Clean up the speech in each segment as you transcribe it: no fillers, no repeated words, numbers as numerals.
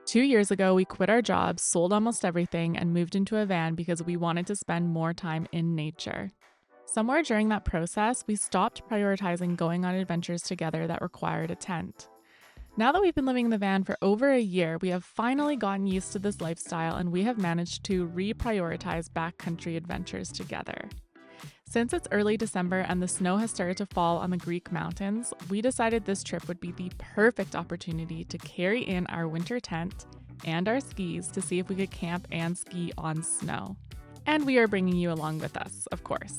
2 years ago, we quit our jobs, sold almost everything, and moved into a van because we wanted to spend more time in nature. Somewhere during that process, we stopped prioritizing going on adventures together that required a tent. Now that we've been living in the van for over a year, we have finally gotten used to this lifestyle and we have managed to reprioritize backcountry adventures together. Since it's early December and the snow has started to fall on the Greek mountains, we decided this trip would be the perfect opportunity to carry in our winter tent and our skis to see if we could camp and ski on snow. And we are bringing you along with us, of course.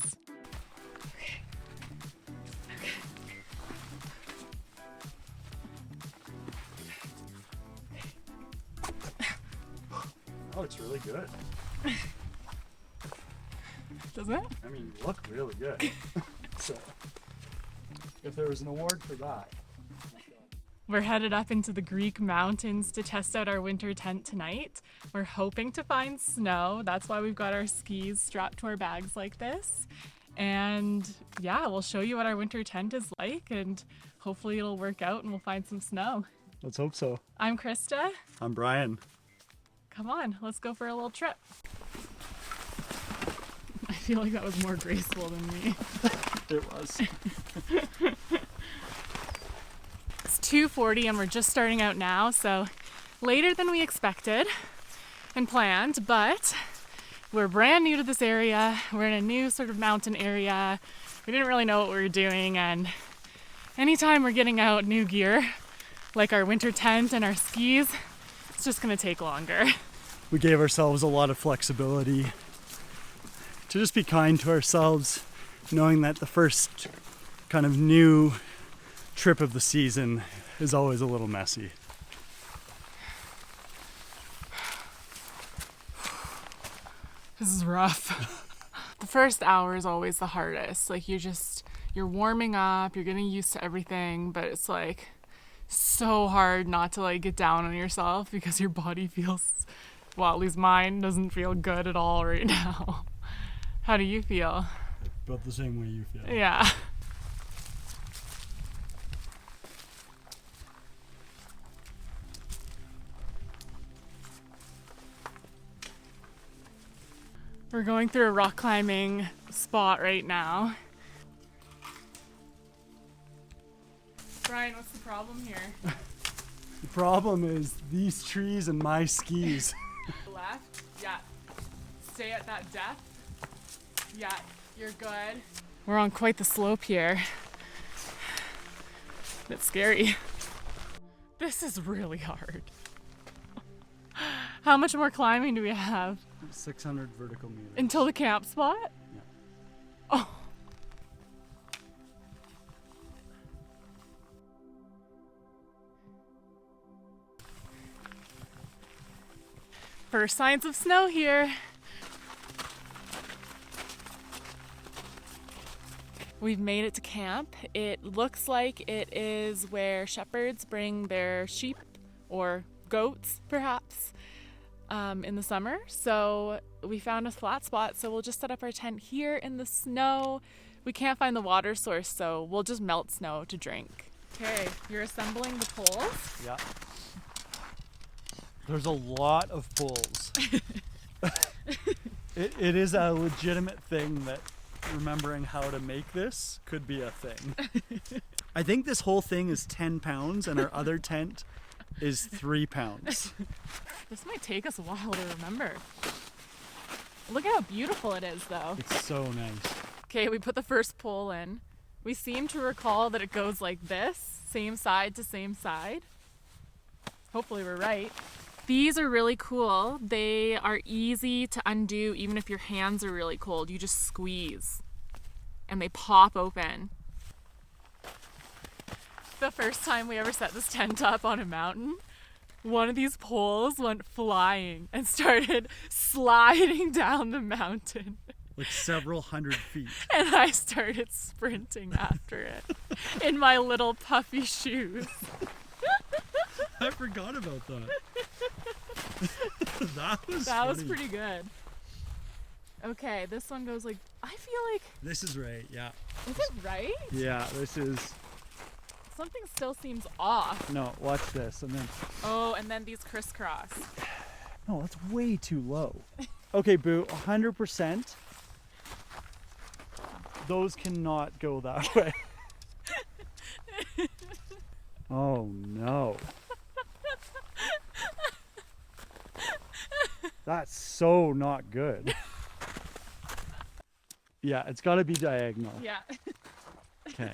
Oh, it's really good. Doesn't it? I mean, you look really good. So, if there was an award for that. We're headed up into the Greek mountains to test out our winter tent tonight. We're hoping to find snow. That's why we've got our skis strapped to our bags like this. And yeah, we'll show you what our winter tent is like and hopefully it'll work out and we'll find some snow. Let's hope so. I'm Krista. I'm Brian. Come on, let's go for a little trip. I feel like that was more graceful than me. It was. It's 2:40 and we're just starting out now, so later than we expected and planned, but we're brand new to this area. We're in a new sort of mountain area. We didn't really know what we were doing, and anytime we're getting out new gear, like our winter tent and our skis, it's just gonna take longer. We gave ourselves a lot of flexibility to just be kind to ourselves, knowing that the first kind of new trip of the season is always a little messy. This is rough. The first hour is always the hardest. Like you're warming up, you're getting used to everything, but it's like so hard not to like get down on yourself because your body feels, well, at least mine doesn't feel good at all right now. How do you feel? About the same way you feel. Yeah. We're going through a rock climbing spot right now. Brian, what's the problem here? The problem is these trees and my skis. Left, yeah. Stay at that depth. Yeah, you're good. We're on quite the slope here. It's scary. This is really hard. How much more climbing do we have? 600 vertical meters. Until the camp spot? Yeah. Oh. First signs of snow here. We've made it to camp. It looks like it is where shepherds bring their sheep or goats, perhaps, in the summer. So we found a flat spot, so we'll just set up our tent here in the snow. We can't find the water source, so we'll just melt snow to drink. Okay, you're assembling the poles. Yeah. There's a lot of poles. It is a legitimate thing that remembering how to make this could be a thing. I think this whole thing is 10 pounds and our other tent is 3 pounds. This might take us a while to remember. Look at how beautiful it is, though. It's so nice. Okay, we put the first pole in. We seem to recall that it goes like this, same side to same side. Hopefully we're right. These are really cool. They are easy to undo even if your hands are really cold. You just squeeze and they pop open. The first time we ever set this tent up on a mountain, one of these poles went flying and started sliding down the mountain. Like several hundred feet. And I started sprinting after it in my little puffy shoes. I forgot about that. That was pretty good. Okay, this one goes like, I feel like... This is right, yeah. Is it right? Yeah, this is... Something still seems off. No, watch this, and then. Oh, and then these crisscross. No, that's way too low. Okay, Boo, 100%. Those cannot go that way. Oh no. That's so not good. Yeah, it's got to be diagonal. Yeah. Okay.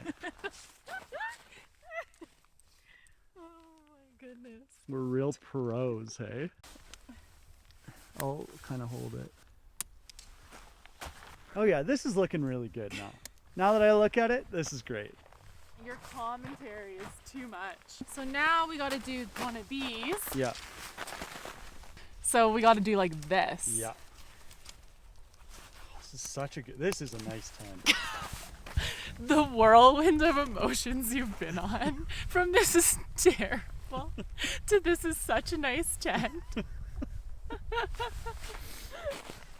Oh my goodness. We're real pros, hey? I'll kind of hold it. Oh yeah, this is looking really good now. Now that I look at it, this is great. Your commentary is too much. So now we got to do one of these. Yeah. So we got to do like this. Yeah. This is such a good, this is a nice tent. The whirlwind of emotions you've been on. From this is terrible to this is such a nice tent.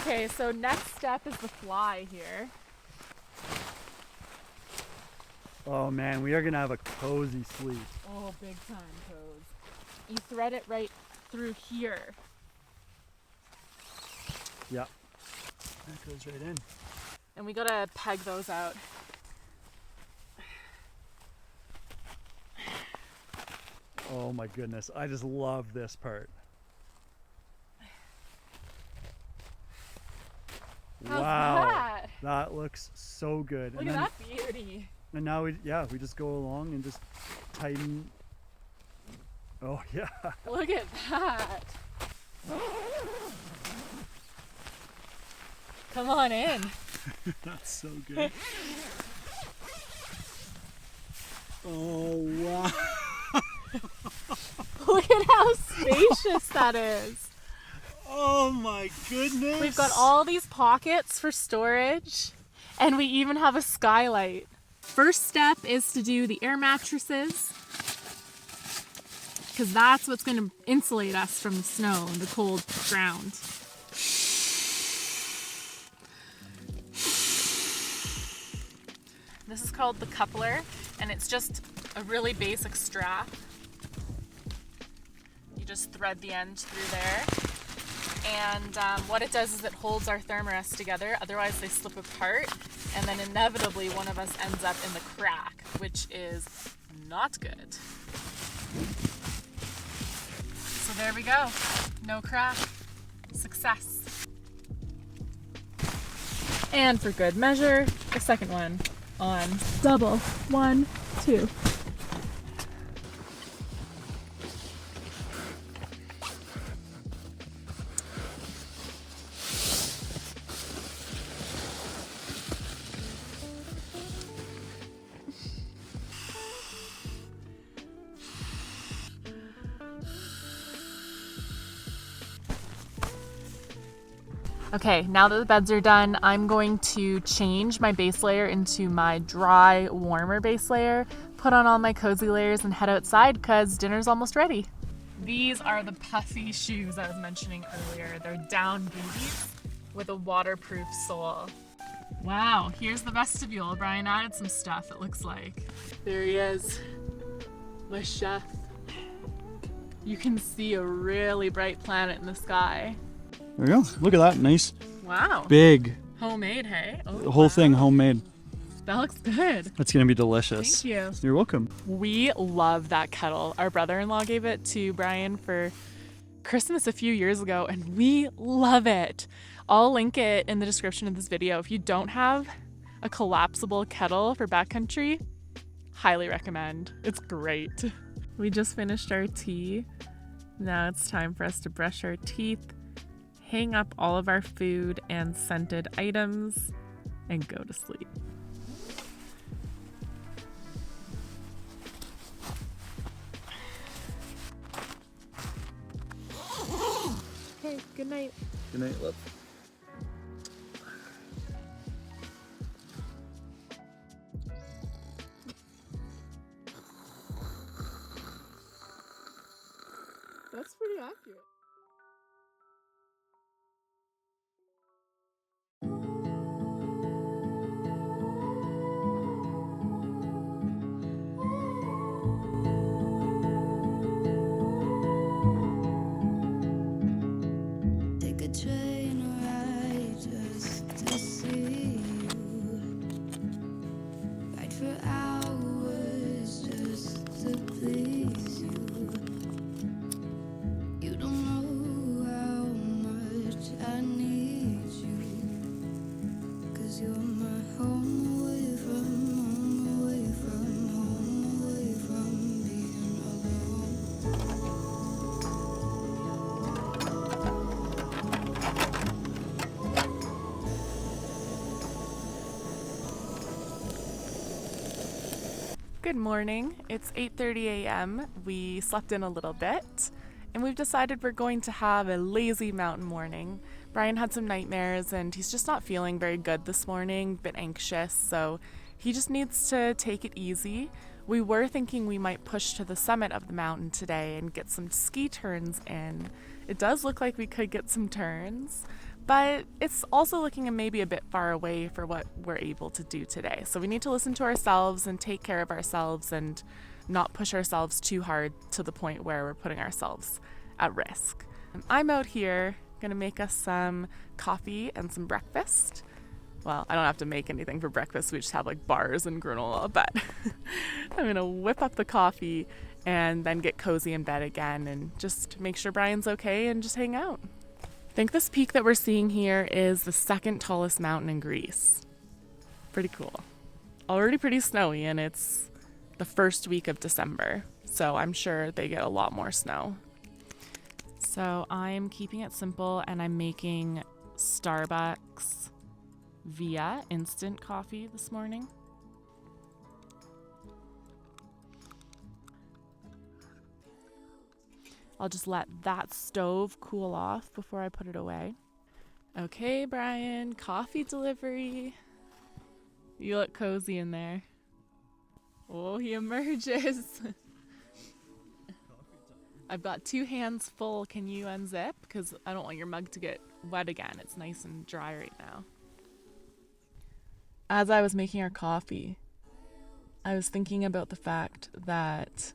Okay, so next step is the fly here. Oh man, we are gonna have a cozy sleep. Oh, big time pose. You thread it right through here. Yeah. That goes right in. And we gotta peg those out. Oh my goodness, I just love this part. How's Wow, that? that looks so good. Look and at then, that beauty. And now we just go along and just tighten. Oh yeah. Look at that. Come on in. That's so good. Oh wow. Look at how spacious that is. Oh my goodness. We've got all these pockets for storage, and we even have a skylight. First step is to do the air mattresses, because that's what's going to insulate us from the snow and the cold ground. This is called the coupler, and it's just a really basic strap. You just thread the end through there. And what it does is it holds our thermarest together, otherwise they slip apart, and then inevitably one of us ends up in the crack, which is not good. So there we go. No crack. Success. And for good measure, the second one on double. 1, 2. Okay, now that the beds are done, I'm going to change my base layer into my dry, warmer base layer, put on all my cozy layers, and head outside because dinner's almost ready. These are the puffy shoes I was mentioning earlier. They're down booties with a waterproof sole. Wow, here's the vestibule. Brian added some stuff, it looks like. There he is, my chef. You can see a really bright planet in the sky. There we go. Look at that. Nice. Wow. Big. Homemade, hey? Oh, The whole thing homemade. That looks good. That's going to be delicious. Thank you. You're welcome. We love that kettle. Our brother-in-law gave it to Brian for Christmas a few years ago, and we love it. I'll link it in the description of this video. If you don't have a collapsible kettle for backcountry, highly recommend. It's great. We just finished our tea. Now it's time for us to brush our teeth, hang up all of our food and scented items, and go to sleep. Okay, good night. Good night, love. That's pretty accurate. Good morning. It's 8:30 a.m. We slept in a little bit, and we've decided we're going to have a lazy mountain morning. Brian had some nightmares, and he's just not feeling very good this morning, a bit anxious, so he just needs to take it easy. We were thinking we might push to the summit of the mountain today and get some ski turns in. It does look like we could get some turns, but it's also looking maybe a bit far away for what we're able to do today. So we need to listen to ourselves and take care of ourselves and not push ourselves too hard to the point where we're putting ourselves at risk. I'm out here gonna make us some coffee and some breakfast. Well, I don't have to make anything for breakfast. We just have like bars and granola, but I'm gonna whip up the coffee and then get cozy in bed again and just make sure Brian's okay and just hang out. I think this peak that we're seeing here is the second tallest mountain in Greece. Pretty cool. Already pretty snowy, and it's the first week of December, so I'm sure they get a lot more snow. So I'm keeping it simple, and I'm making Starbucks Via instant coffee this morning. I'll just let that stove cool off before I put it away. Okay, Brian, coffee delivery. You look cozy in there. Oh, he emerges. I've got 2 hands full. Can you unzip? Because I don't want your mug to get wet again. It's nice and dry right now. As I was making our coffee, I was thinking about the fact that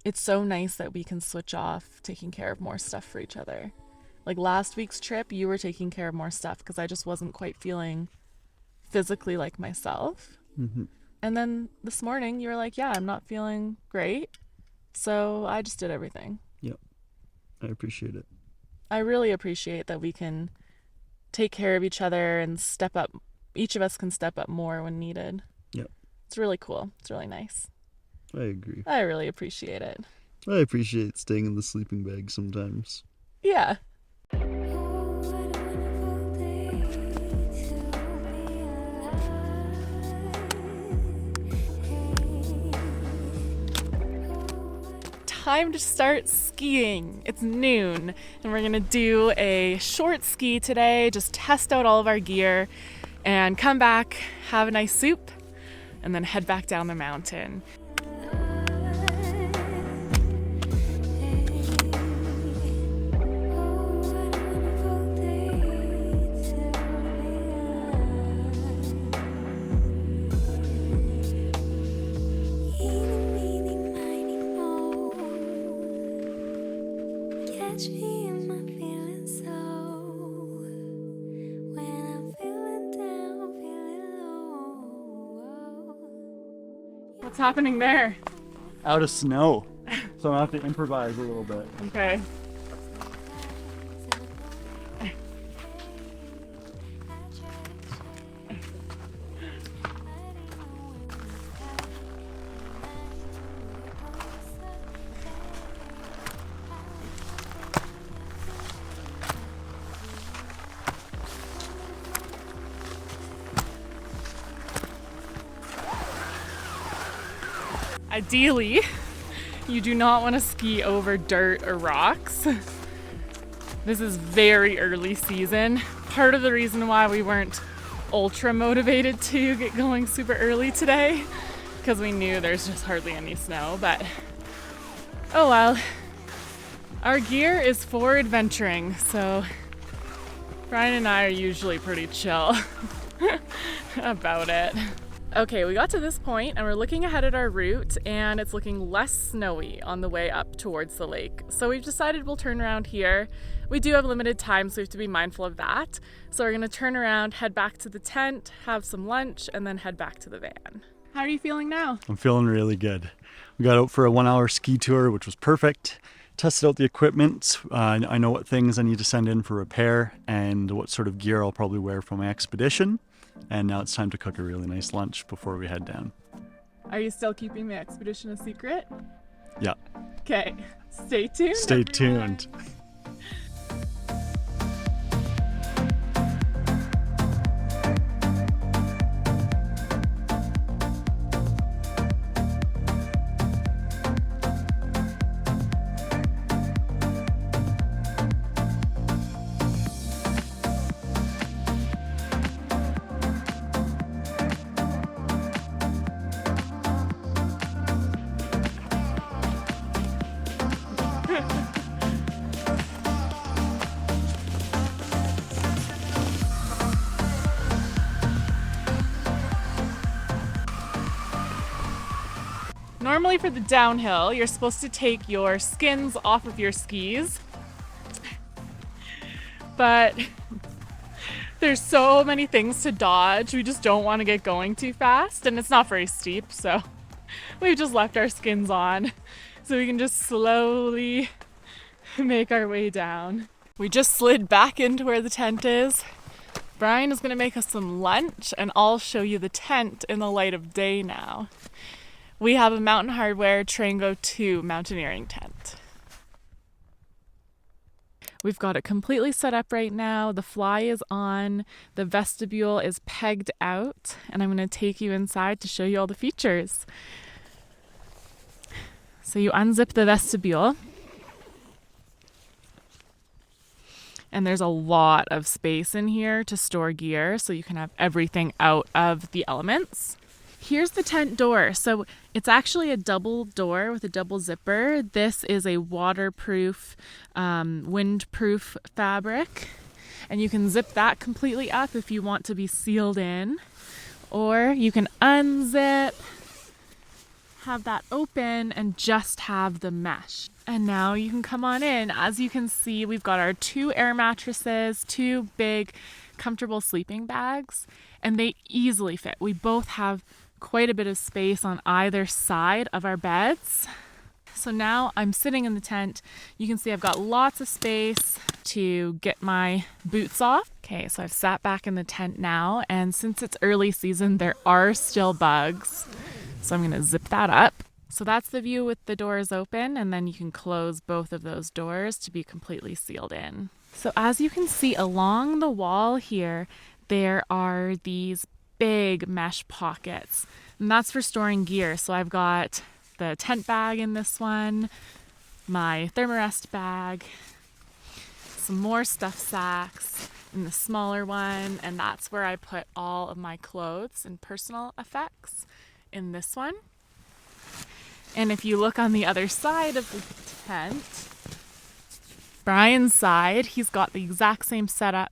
it's so nice that we can switch off taking care of more stuff for each other. Like last week's trip, you were taking care of more stuff because I just wasn't quite feeling physically like myself. Mm-hmm. And then this morning, you were like, yeah, I'm not feeling great. So I just did everything. Yep. I appreciate it. I really appreciate that we can take care of each other and step up. Each of us can step up more when needed. Yep. It's really cool. It's really nice. I agree. I really appreciate it. I appreciate staying in the sleeping bag sometimes. Yeah. Time to start skiing. It's noon, and we're gonna do a short ski today, just test out all of our gear and come back, have a nice soup, and then head back down the mountain. What's happening there? Out of snow, so I have to improvise a little bit. Okay. Ideally, you do not want to ski over dirt or rocks. This is very early season. Part of the reason why we weren't ultra motivated to get going super early today, because we knew there's just hardly any snow, but oh well. Our gear is for adventuring, so Brian and I are usually pretty chill about it. Okay, we got to this point and we're looking ahead at our route, and it's looking less snowy on the way up towards the lake. So we've decided we'll turn around here. We do have limited time, so we have to be mindful of that. So we're gonna turn around, head back to the tent, have some lunch, and then head back to the van. How are you feeling now? I'm feeling really good. We got out for a 1-hour ski tour, which was perfect. Tested out the equipment. I know what things I need to send in for repair and what sort of gear I'll probably wear for my expedition. And now it's time to cook a really nice lunch before we head down. Are you still keeping the expedition a secret? Yeah. Okay, stay tuned. Stay everyone. tuned. normally for the downhill, you're supposed to take your skins off of your skis. But there's so many things to dodge. We just don't want to get going too fast, and it's not very steep, so we've just left our skins on so we can just slowly make our way down. We just slid back into where the tent is. Brian is going to make us some lunch, and I'll show you the tent in the light of day now. We have a Mountain Hardwear Trango 2 mountaineering tent. We've got it completely set up right now. The fly is on, the vestibule is pegged out, and I'm going to take you inside to show you all the features. So you unzip the vestibule, and there's a lot of space in here to store gear, so you can have everything out of the elements. Here's the tent door. So it's actually a double door with a double zipper. This is a waterproof, windproof fabric, and you can zip that completely up if you want to be sealed in, or you can unzip, have that open, and just have the mesh. And now you can come on in. As you can see, we've got our 2 air mattresses, 2 big comfortable sleeping bags, and they easily fit. We both have quite a bit of space on either side of our beds. So now I'm sitting in the tent. You can see I've got lots of space to get my boots off. Okay, so I've sat back in the tent now, and since it's early season, there are still bugs. So I'm gonna zip that up. So that's the view with the doors open, and then you can close both of those doors to be completely sealed in. So as you can see along the wall here, there are these big mesh pockets, and that's for storing gear. So I've got the tent bag in this one, my thermarest bag, some more stuff sacks in the smaller one, and that's where I put all of my clothes and personal effects in this one. And if you look on the other side of the tent, Brian's side, he's got the exact same setup.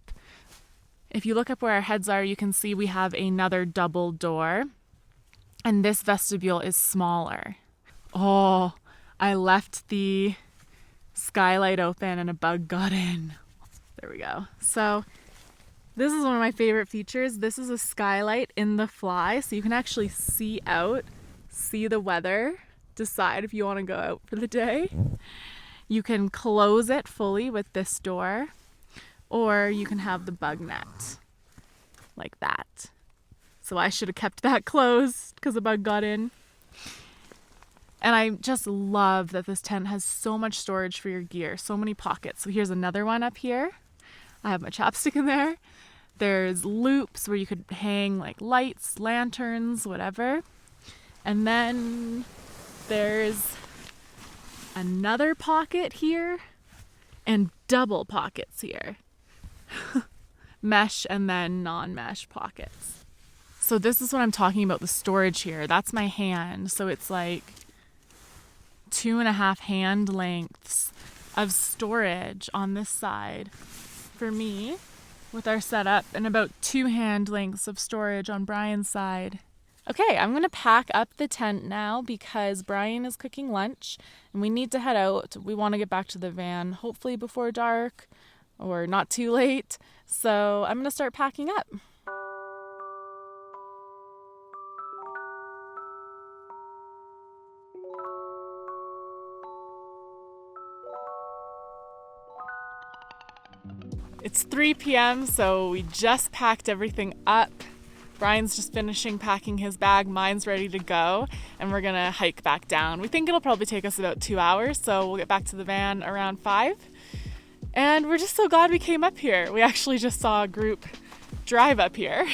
If you look up where our heads are, you can see we have another double door, and this vestibule is smaller. Oh, I left the skylight open and a bug got in. There we go. So this is one of my favorite features. This is a skylight in the fly, so you can actually see out, see the weather, decide if you want to go out for the day. You can close it fully with this door, or you can have the bug net like that. So I should have kept that closed because the bug got in. And I just love that this tent has so much storage for your gear, so many pockets. So here's another one up here. I have my chapstick in there. There's loops where you could hang like lights, lanterns, whatever. And then there's another pocket here and double pockets here. Mesh and then non-mesh pockets. So this is what I'm talking about, the storage here. That's my hand. So it's like 2.5 hand lengths of storage on this side for me with our setup, and about 2 hand lengths of storage on Brian's side. Okay, I'm gonna pack up the tent now because Brian is cooking lunch and we need to head out. We want to get back to the van hopefully before dark or not too late. So I'm gonna start packing up. It's 3 p.m., so we just packed everything up. Brian's just finishing packing his bag, mine's ready to go, and we're gonna hike back down. We think it'll probably take us about 2 hours, so we'll get back to the van around 5. And we're just so glad we came up here. We actually just saw a group drive up here.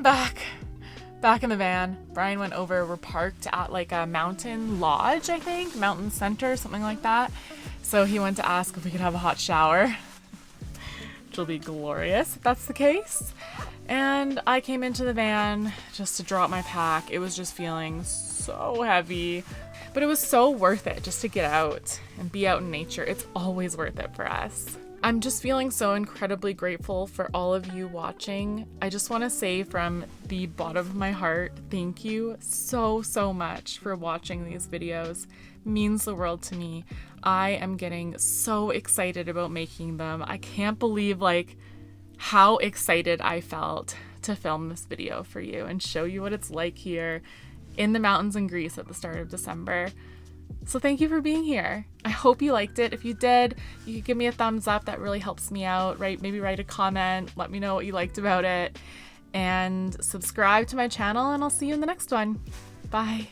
I'm back in the van. Brian went over. We're parked at like a mountain lodge, I think, mountain center, something like that. So he went to ask if we could have a hot shower, which will be glorious if that's the case. And I came into the van just to drop my pack. It was just feeling so heavy, but it was so worth it just to get out and be out in nature. It's always worth it for us. I'm just feeling so incredibly grateful for all of you watching. I just want to say from the bottom of my heart, thank you so much for watching these videos. It means the world to me. I am getting so excited about making them. I can't believe like how excited I felt to film this video for you and show you what it's like here in the mountains in Greece at the start of December. So thank you for being here. I hope you liked it. If you did, you could give me a thumbs up. That really helps me out, right? Maybe write a comment. Let me know what you liked about it. And subscribe to my channel, and I'll see you in the next one. Bye.